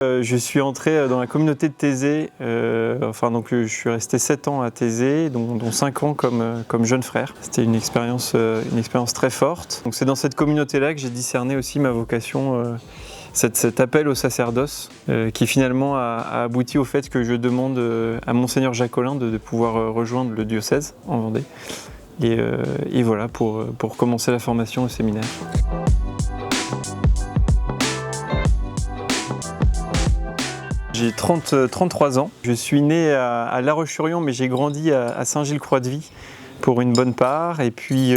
Je suis entré dans la communauté de Thésée, je suis resté 7 ans à Thésée, dont 5 ans comme jeune frère. C'était une expérience très forte. Donc c'est dans cette communauté-là que j'ai discerné aussi ma vocation, cet appel au sacerdoce, qui finalement a abouti au fait que je demande à Monseigneur Jacques Collin de pouvoir rejoindre le diocèse en Vendée. Et voilà, pour commencer la formation au séminaire. J'ai 33 ans. Je suis né à La Roche-sur-Yon, mais j'ai grandi à Saint-Gilles-Croix-de-Vie pour une bonne part. Et puis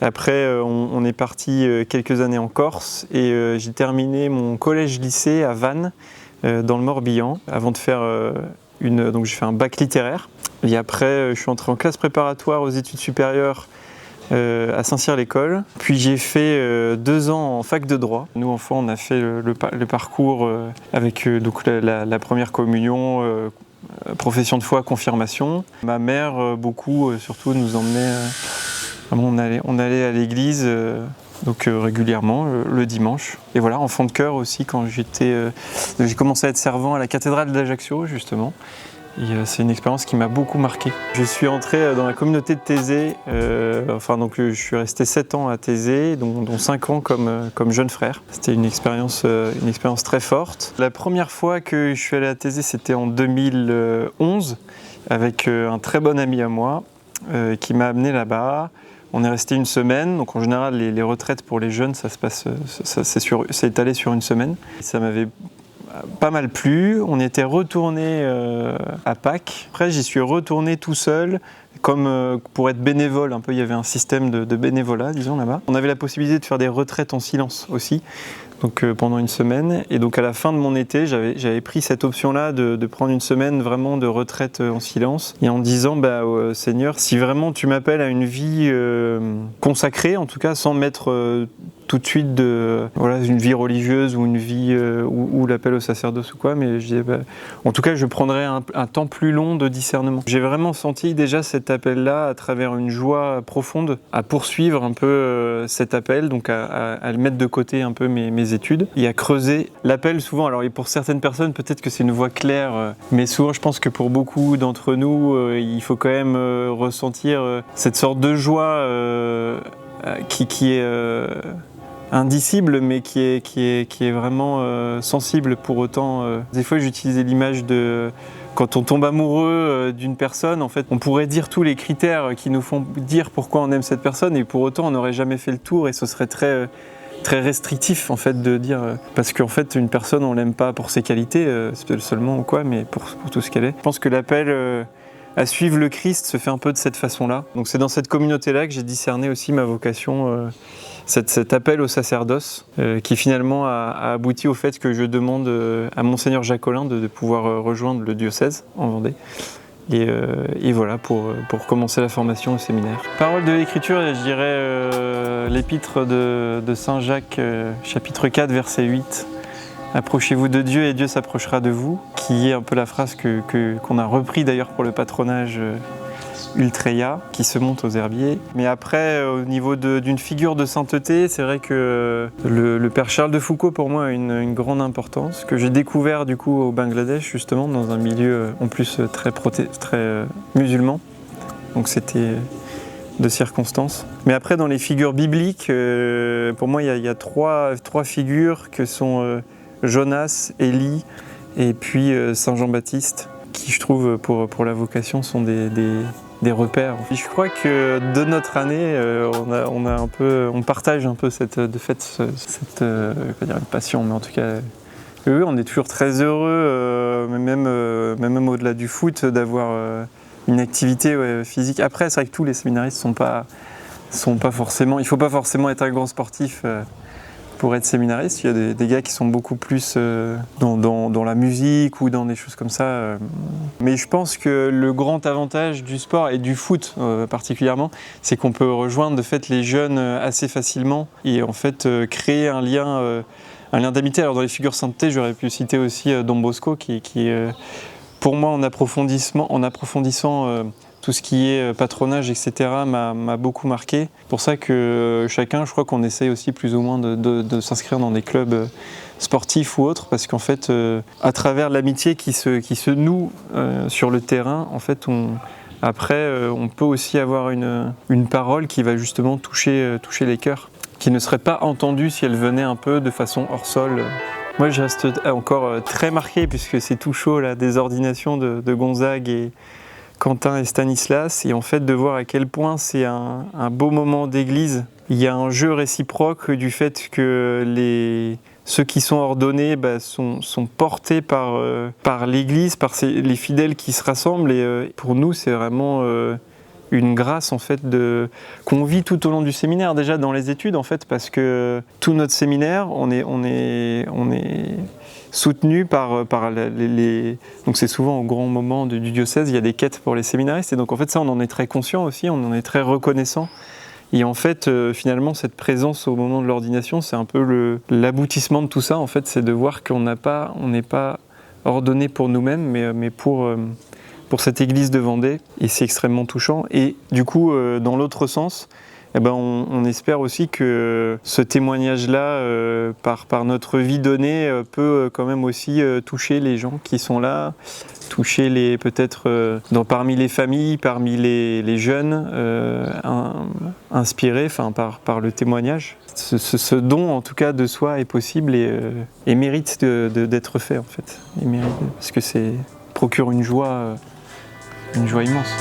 après, on est parti quelques années en Corse et j'ai terminé mon collège-lycée à Vannes, dans le Morbihan, avant de faire donc j'ai fait un bac littéraire. Et après, je suis entré en classe préparatoire aux études supérieures à Saint-Cyr-l'École. Puis j'ai fait 2 ans en fac de droit. Nous, enfants, on a fait le parcours avec donc la première communion, profession de foi, confirmation. Ma mère, beaucoup, surtout, nous emmenait. On allait à l'église régulièrement le dimanche. Et voilà, enfant de chœur aussi, quand j'ai commencé à être servant à la cathédrale d'Ajaccio, justement. Et c'est une expérience qui m'a beaucoup marqué. Je suis entré dans la communauté de Thésée, je suis resté 7 ans à Thésée, dont 5 ans comme jeune frère. C'était une expérience très forte. La première fois que je suis allé à Thésée, c'était en 2011, avec un très bon ami à moi, qui m'a amené là-bas. On est resté une semaine, donc en général les retraites pour les jeunes, c'est étalé sur une semaine. Ça m'avait pas mal plu. On était retourné à Pâques. Après, j'y suis retourné tout seul, comme pour être bénévole. Un peu, il y avait un système de bénévolat, disons, là-bas. On avait la possibilité de faire des retraites en silence aussi, donc pendant une semaine. Et donc à la fin de mon été, j'avais pris cette option-là de prendre une semaine vraiment de retraite en silence, et en disant, Seigneur, si vraiment tu m'appelles à une vie consacrée, en tout cas sans mettre tout de suite une vie religieuse ou une vie ou l'appel au sacerdoce ou quoi, mais je disais, en tout cas je prendrais un temps plus long de discernement. J'ai vraiment senti déjà cet appel-là à travers une joie profonde à poursuivre un peu cet appel, donc à le mettre de côté un peu mes études et à creuser l'appel. Souvent, alors pour certaines personnes peut-être que c'est une voie claire, mais souvent je pense que pour beaucoup d'entre nous il faut quand même ressentir cette sorte de joie qui est indicible, mais qui est vraiment sensible pour autant. Des fois, j'utilisais l'image de quand on tombe amoureux d'une personne, en fait, on pourrait dire tous les critères qui nous font dire pourquoi on aime cette personne, et pour autant, on n'aurait jamais fait le tour, et ce serait très restrictif, en fait, de dire parce qu'en fait, une personne, on l'aime pas pour ses qualités, seulement ou quoi, mais pour tout ce qu'elle est. Je pense que l'appel à suivre le Christ se fait un peu de cette façon-là. Donc c'est dans cette communauté-là que j'ai discerné aussi ma vocation, cet appel au sacerdoce, qui finalement a abouti au fait que je demande à Monseigneur Jacques Collin de pouvoir rejoindre le diocèse en Vendée. Et voilà, pour commencer la formation au séminaire. Parole de l'Écriture, je dirais l'épître de Saint Jacques, chapitre 4, verset 8. Approchez-vous de Dieu et Dieu s'approchera de vous, qui est un peu la phrase qu'on a repris d'ailleurs pour le patronage Ultreia, qui se monte aux herbiers. Mais après, au niveau d'une figure de sainteté, c'est vrai que le père Charles de Foucauld, pour moi, a une grande importance, que j'ai découvert du coup au Bangladesh, justement, dans un milieu en plus très musulman. Donc c'était de circonstances. Mais après, dans les figures bibliques, pour moi, il y a trois figures que sont Jonas, Élie et puis Saint Jean-Baptiste, qui je trouve pour la vocation sont des repères. Je crois que de notre année, on partage un peu cette passion, mais en tout cas, on est toujours très heureux, même au-delà du foot, d'avoir une activité physique. Après, c'est vrai que tous les séminaristes sont pas forcément. Il faut pas forcément être un grand sportif pour être séminariste. Il y a des gars qui sont beaucoup plus dans la musique ou dans des choses comme ça. Mais je pense que le grand avantage du sport et du foot particulièrement, c'est qu'on peut rejoindre de fait les jeunes assez facilement et en fait créer un lien d'amitié. Alors dans les figures sainteté, j'aurais pu citer aussi Don Bosco qui pour moi en approfondissant Tout ce qui est patronage, etc. m'a beaucoup marqué. C'est pour ça que chacun, je crois qu'on essaye aussi plus ou moins de s'inscrire dans des clubs sportifs ou autres, parce qu'en fait, à travers l'amitié qui se noue sur le terrain, en fait, on peut aussi avoir une parole qui va justement toucher les cœurs, qui ne serait pas entendue si elle venait un peu de façon hors sol. Moi, je reste encore très marqué, puisque c'est tout chaud, là, des ordinations de Gonzague et Quentin et Stanislas, et en fait de voir à quel point c'est un beau moment d'église. Il y a un jeu réciproque du fait que ceux qui sont ordonnés sont portés par l'église, par les fidèles qui se rassemblent, et pour nous c'est vraiment une grâce en fait qu'on vit tout au long du séminaire, déjà dans les études en fait, parce que tout notre séminaire on est soutenu par donc c'est souvent au grand moment du diocèse, il y a des quêtes pour les séminaristes, et donc en fait ça on en est très conscient aussi, on en est très reconnaissant. Et en fait, finalement, cette présence au moment de l'ordination, c'est un peu l'aboutissement de tout ça. En fait, c'est de voir qu'on n'est pas ordonné pour nous-mêmes, mais pour cette église de Vendée. Et c'est extrêmement touchant. Et du coup, dans l'autre sens, eh ben, on espère aussi que ce témoignage-là, par notre vie donnée, peut quand même aussi toucher les gens qui sont là, toucher peut-être parmi les familles, parmi les jeunes, inspirés par le témoignage. Ce don en tout cas de soi est possible et mérite d'être fait en fait. Parce que procure une joie immense.